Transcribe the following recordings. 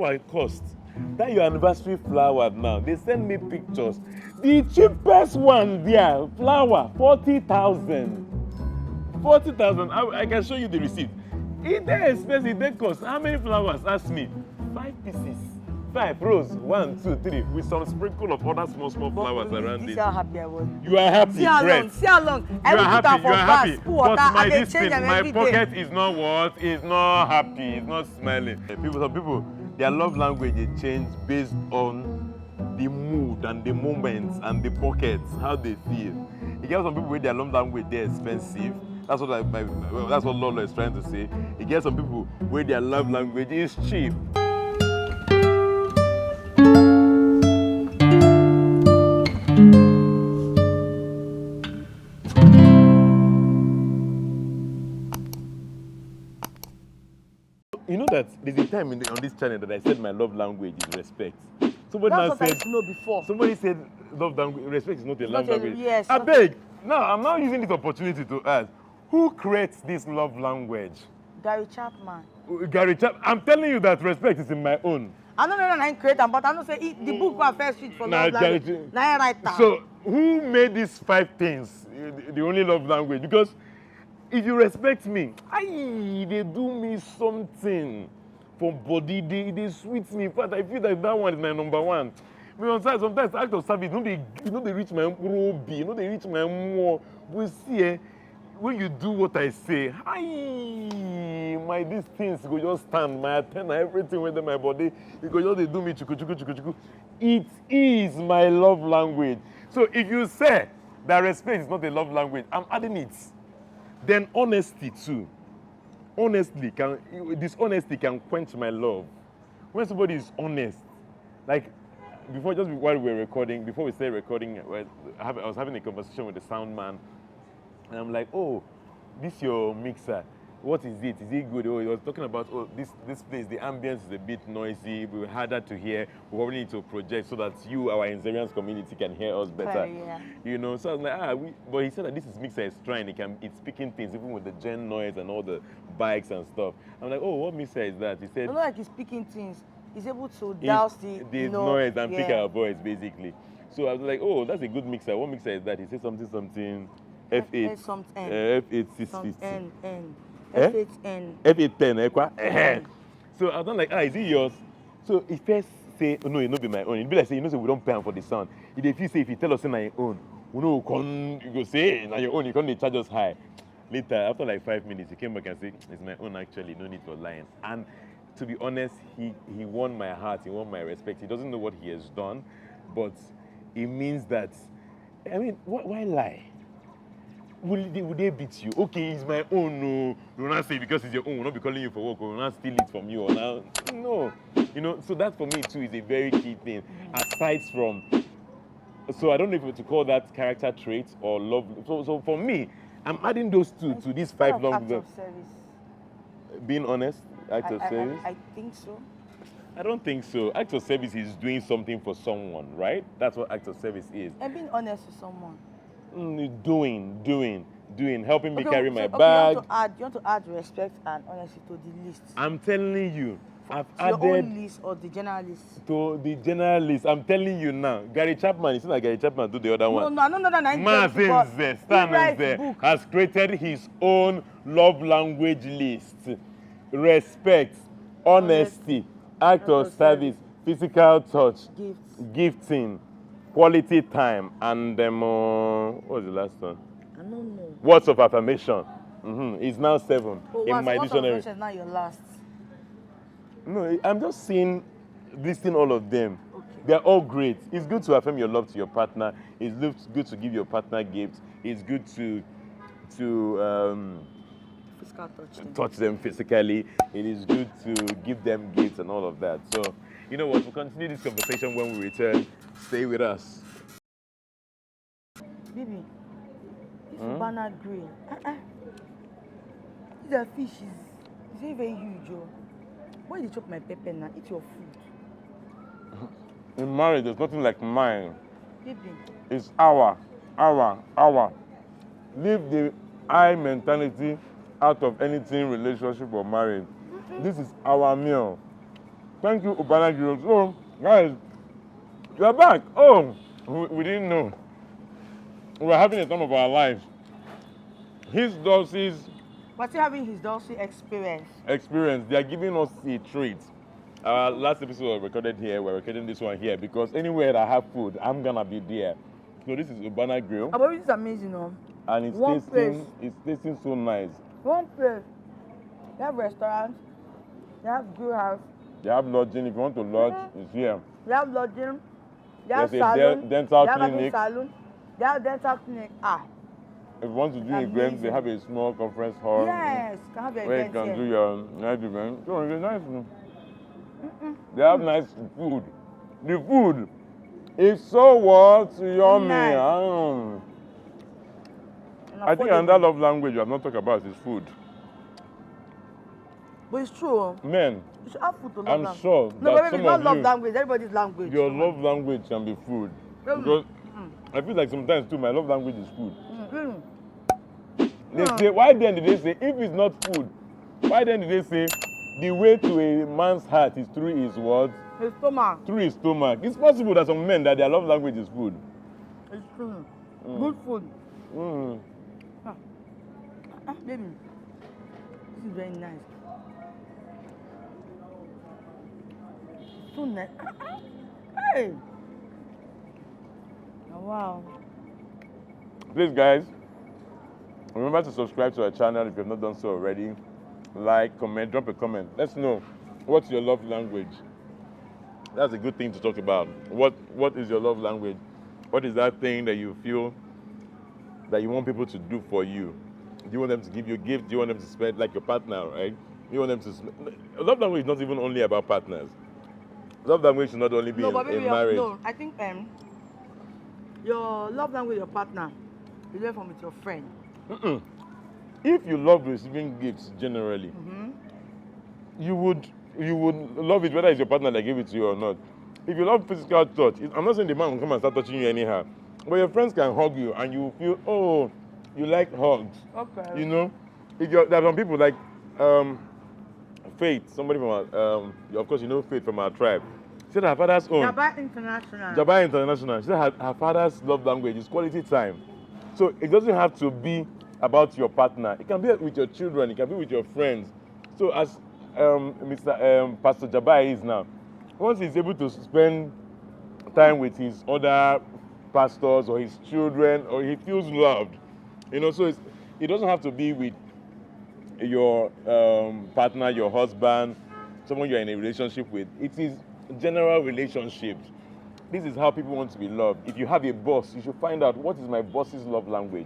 flower cost? That your anniversary flower now. They send me pictures. The cheapest one there, flower, 40,000. 40,000. I can show you the receipt. It they expensive, they cost. How many flowers? Ask me. 5 pieces. 5 rows. 1, 2, 3. With some sprinkle of other small flowers around it. How happy I was. You are happy. See how long. See how long. You are happy. You are happy. But my distance, my pocket is not what? It's not happy. It's not smiling. Some people, their love language is changed based on the mood and the moments and the pockets, how they feel. You get some people with their love language, they're expensive. That's what Lolo is trying to say. You get some people where their love language is cheap. You know that there's a time on this channel that I said my love language is respect. Somebody That's what I used to know before. Somebody said love language, respect is not a love language. Yes. I beg. Now I'm now using this opportunity to ask, who creates this love language? Gary Chapman. Gary Chapman. I'm telling you that respect is in my own. I don't know that I create them, but I don't say the book was first read for love language. Now I write down. So who made these 5 things the only love language? Because if you respect me, they do me something for body. They sweet me. In fact, I feel that one is my number one. Sometimes act of service, they reach my robe, they reach my more. We see, when you do what I say, these things go just stand, my antenna, everything within my body, because they do me chuku. It is my love language. So if you say that respect is not a love language, I'm adding it. Then honesty too. Dishonesty can quench my love. When somebody is honest, like while we were recording, before we started recording, I was having a conversation with the sound man, and I'm like, oh, this your mixer. What is it? Is it good? Oh, he was talking about, oh, this place, the ambience is a bit noisy, we're harder to hear, we probably need to project so that you, our Nzerians community, can hear us better. Yeah. You know, so I was like, but he said that this mixer is trying, it's picking things, even with the gen noise and all the bikes and stuff. I'm like, oh, what mixer is that? He said, not like he's picking things, he's able to douse the noise and pick our voice, basically. So I was like, oh, that's a good mixer. What mixer is that? He said something, F8. F8 650. F8N. F810, So I was like, is it yours? So he first say, oh, no, it not be my own. It'd be like, say, we don't pay him for the sound. If you say, if you tell us it's not your own, you go say, it's your own, you can't charge us high. Later, after like 5 minutes, he came back and said, it's my own actually, no need for lying. And to be honest, he won my heart, he won my respect. He doesn't know what he has done, but it means that, why lie? Would they beat you? Okay, it's my own. No, you will not say because it's your own. We'll not be calling you for work. We will not steal it from you. Or now, no. So that for me too is a very key thing. Aside from, so I don't know if to call that character traits or love. So for me, I'm adding those two to these 5 long. Act of service. Being honest, act of service. I think so. I don't think so. Act of service is doing something for someone, right? That's what act of service is. And being honest with someone. Doing, helping me carry my bag. You want to add respect and honesty to the list. I'm telling you, I've added your own list or the general list. To the general list. I'm telling you now. Gary Chapman, it's not like Gary Chapman do the other one. No. Nzes has created his own love language list. Respect, honesty, act of service, physical touch, gifting, quality time, and what was the last one? I don't know. Words of affirmation. It's now 7 in my dictionary. Words of affirmation is not your last. No, I'm just listing all of them. Okay. They're all great. It's good to affirm your love to your partner. It's good to give your partner gifts. It's good to physical touch them physically. It is good to give them gifts and all of that. So, you know what? We'll continue this conversation when we return. Stay with us. Baby, this banana grill. This fish is very, very huge. Why did you chop my pepper now? Eat your food. In marriage, there's nothing like mine. Baby. It's our. Leave the I mentality out of anything, relationship or marriage. This is our meal. Thank you, Ubana Grills. So, guys, you are back. Oh, we didn't know. We were having a time of our lives. His Dulce's We're still having his Dulce experience. they are giving us a treat. Our last episode was recorded here. We're recording this one here because anywhere that I have food, I'm gonna be there. So this is Ubana Grill, Oh, but this is amazing, and it's one place. tasting so nice. One place. They have restaurants. They have grill house. They have lodging. If you want to lodge, it's here. They have lodging. They have There's a salon. dental they have clinic. salon. They have dental clinic. If you want to do events, they have a small conference hall. Yes, can have your where you events can here. do your night event. So it's nice. They have nice food. The food is so what yummy. Nice. I think another love language we have not talked about is food. But it's true. Men, You should have food to love I'm language. sure No, that but maybe some not of love you, language. Everybody's language. your Come on. love language can be food. Mm. Because I feel like sometimes too, my love language is food. Mm. They say, why then did they say, if it's not food, why then did they say, the way to a man's heart is through his words, His stomach. through his stomach. It's possible that some men, that their love language is food. It's true. Good food. Mm. Baby, this is very nice. So nice. Hey. Oh, wow. Please, guys, remember to subscribe to our channel if you have not done so already. Like, comment, drop a comment. Let's know what's your love language. That's a good thing to talk about. What is your love language? What is that thing that you feel that you want people to do for you? Do you want them to give you a gift? Do you want them to spend like your partner, right? Do you want them to love language is not even only about partners. Love language should not only be in marriage. No, I think your love language, your partner, you learn from with your friend. If you love receiving gifts generally, you would love it whether it's your partner that gave it to you or not. If you love physical touch, I'm not saying the man will come and start touching you anyhow, but your friends can hug you and you feel, oh, you like hugs. Okay. You know, there are some people like Faith, somebody from our, of course you know Faith from our tribe. She said her father's own. Jabai International. Jabai International. She said her father's love language is quality time. So it doesn't have to be about your partner. It can be with your children. It can be with your friends. So as Pastor Jabai is now, once he's able to spend time with his other pastors or his children, or he feels loved, you know, so it doesn't have to be with your partner, your husband, someone you're in a relationship with. It is general relationships. This is how people want to be loved. If you have a boss, you should find out what is my boss's love language.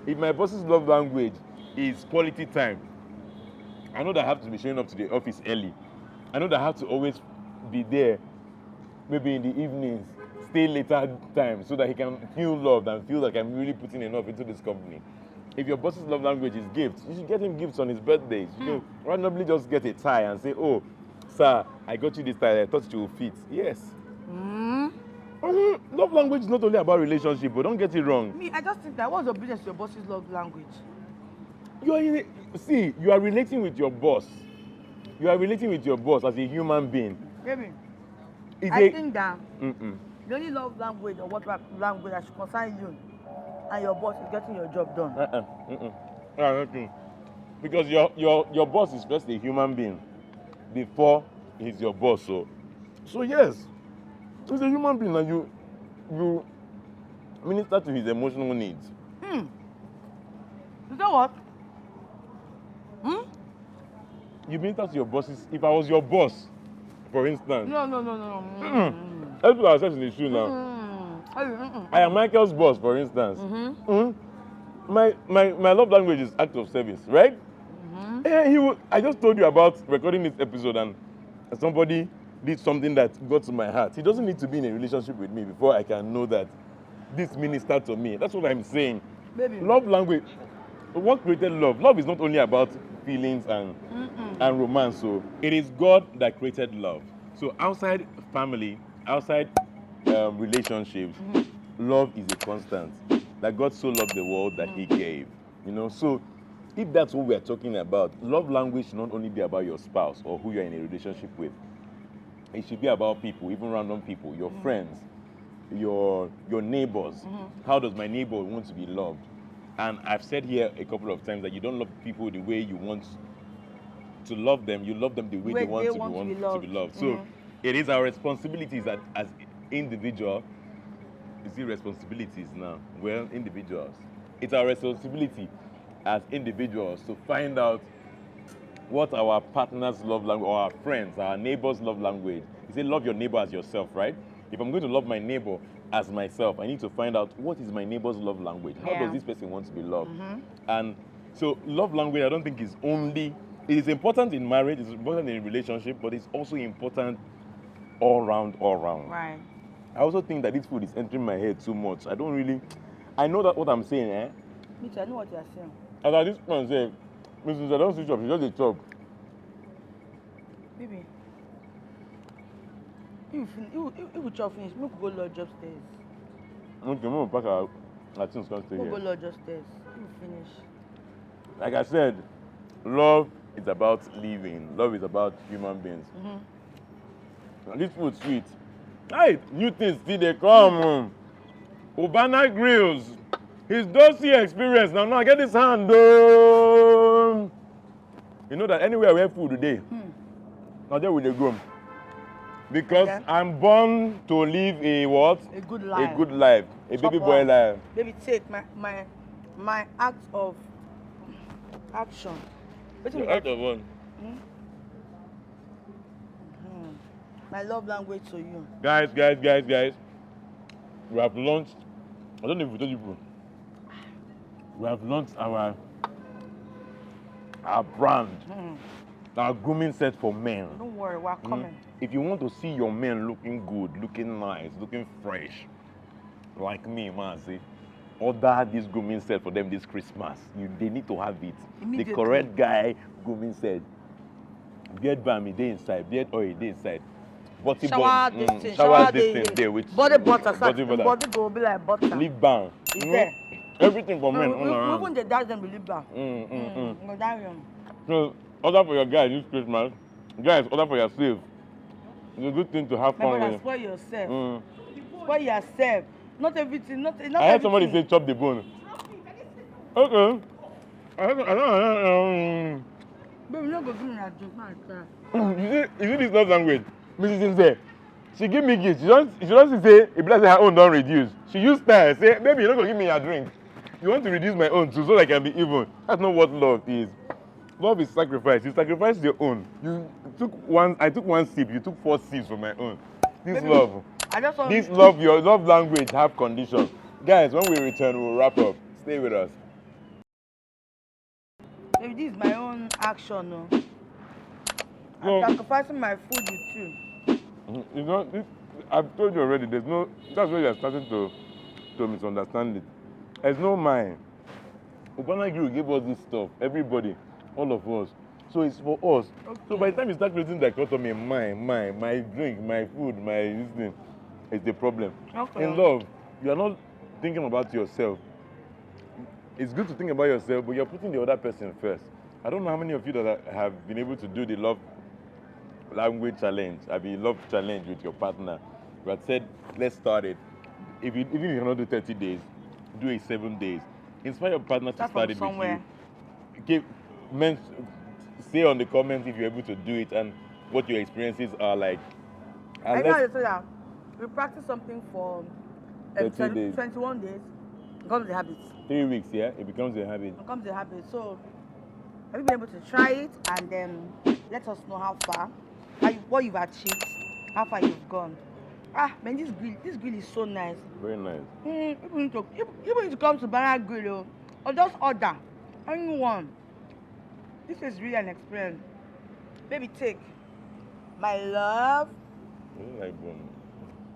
If my boss's love language is quality time, I know that I have to be showing up to the office early. I know that I have to always be there, maybe in the evenings, stay later time, so that he can feel loved and feel like I'm really putting enough into this company. If your boss's love language is gifts, you should get him gifts on his birthdays. You can randomly just get a tie and say, oh, sir, I got you this tie, I thought it would fit. Yes. Love language is not only about relationship, but don't get it wrong. Me, I just think that what's your business to your boss's love language? You are relating with your boss. You are relating with your boss as a human being. Baby, It's I think that Mm-mm. the only love language or what language that should concern you and your boss is getting your job done. Okay. Because your boss is just a human being before he's your boss. So yes, he's a human being and you minister to his emotional needs. You know what? You minister to your bosses. If I was your boss, for instance. No. Let's put ourselves in the shoe now. I am Michael's boss, for instance. My love language is act of service, right? I just told you about recording this episode and somebody did something that got to my heart. He doesn't need to be in a relationship with me before I can know that this ministered to me. That's what I'm saying. Baby. Love language. What created love? Love is not only about feelings and romance. So it is God that created love. So outside family, outside relationships, love is a constant. That God so loved the world that He gave. You know, so if that's what we're talking about, love language should not only be about your spouse or who you're in a relationship with. It should be about people, even random people, your friends, your neighbors. How does my neighbor want to be loved? And I've said here a couple of times that you don't love people the way you want to love them. You love them the way they want to be loved. So it is our responsibilities as individuals. Is it responsibilities now? Well, individuals. It's our responsibility as individuals to find out what our partners love language, or our friends, our neighbors love language. You say love your neighbor as yourself, right? If I'm going to love my neighbor as myself, I need to find out what is my neighbor's love language. How does this person want to be loved? And so love language, I don't think is only, it is important in marriage, it's important in a relationship, but it's also important all round. Right. I also think that this food is entering my head too much. I don't really, I know that what I'm saying, Me too, I know what you're saying. As at this point, say, Mrs. I don't switch up, she just a chop. Baby, if we chop finish, we could go lodge upstairs. Okay, we'll pack our things can stay We'll here. go lodge upstairs. If we finish. Like I said, love is about living. Love is about human beings. And this food sweet. Hey, new things still they come. Ubana Grills. His dossier experience. Now I get this hand. You know that anywhere we have food today, now there we go. Because I'm born to live a what? A good life. A good life. A baby boy life. Baby, take my act of action. The act of one. My love language to you. Guys. We have launched, I don't know if we told you, we have launched our brand, our grooming set for men. Don't worry, we're coming. If you want to see your men looking good, looking nice, looking fresh, like me, man, see, order this grooming set for them this Christmas. They need to have it. The correct guy grooming set. Beard balm, they inside. Beard oil, they inside. Body shower this thing there with body butter. Body go be like butter. Lip balm. It's there. Everything for men all around. Even the dash them with lip balm. No, that one. So order for your guys this Christmas. Guys, order for yourself. It's a good thing to have fun with. Spoil yourself. Spoil yourself. Not everything. Not I heard somebody say chop the bone. Okay. Baby, you not go give me a drink, man. You see this love language? Mrs. Nze, she give me gifts. She don't say, if Blessing her own don't reduce. She use style. Say, baby, you're not going to give me a drink. You want to reduce my own too, so I can be even. That's not what love is. Love is sacrifice. You sacrifice your own. I took one sip. You took 4 sips for my own. This baby, love, your love language have conditions. Guys, when we return, we'll wrap up. Stay with us. Baby, this is my own action, no. I'm sacrificing my food with you. You know, I've told you already, that's where you're starting to misunderstand it. There's no mind. Ubana Grill gave us this stuff, everybody, all of us. So it's for us. Okay. So by the time you start creating dichotomy, my drink, my food, my this thing, it's the problem. Okay. In love, you are not thinking about yourself. It's good to think about yourself, but you're putting the other person first. I don't know how many of you that have been able to do the love language challenge, love challenge with your partner. We had said, let's start it. Even if you cannot do 30 days, do it 7 days. Inspire your partner to start it with you. Say on the comments if you're able to do it and what your experiences are like. I know say that we practice something for 21 days. It becomes a habit. 3 weeks, yeah? It becomes a habit. It becomes a habit. So have you been able to try it and then let us know how far, what you've achieved, how far you've gone. Man, this grill is so nice. Very nice. People need to come to Banana Grill or just order anyone. This is really an experience. Baby, take my love. I don't like bone.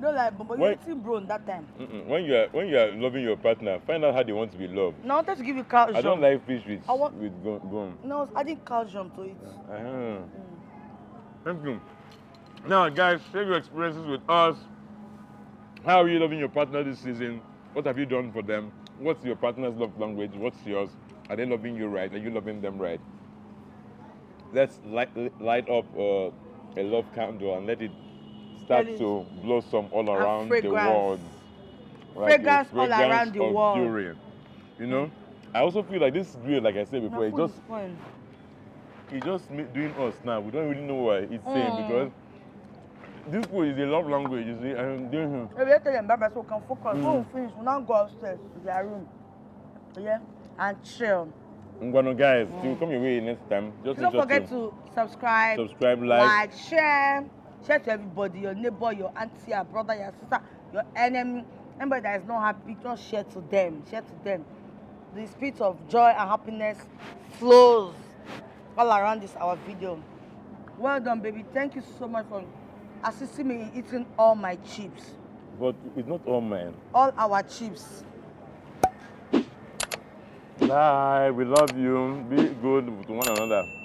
Don't like bone, but you see bone that time. When you are loving your partner, find out how they want to be loved. No, I wanted to give you calcium. I don't like fish with bone. No, I was adding calcium to it. Thank you. Now, guys, share your experiences with us. How are you loving your partner this season? What have you done for them? What's your partner's love language? What's yours? Are they loving you right? Are you loving them right? Let's light up a love candle and let it start Really. to blossom all And around the fragrance. world. Like a Fragrance all around the of world. durian. You know, I also feel like this grill, like I said before, My it's food just is fine. doing us now. We don't really know what it's saying because this food is a love language, you see. And Maybe let's tell them bye bye so we can focus. When we finish, we now go upstairs to their room. Yeah? And chill. guys, till come your way next time. Just Don't make sure forget to subscribe, like. share to everybody, your neighbor, your auntie, your brother, your sister, your enemy, anybody that is not happy, just share to them. The spirit of joy and happiness flows all around this our video. Well done, baby. Thank you so much for assisting me in eating all my chips. But it's not all mine. All our chips. Bye. We love you. Be good to one another.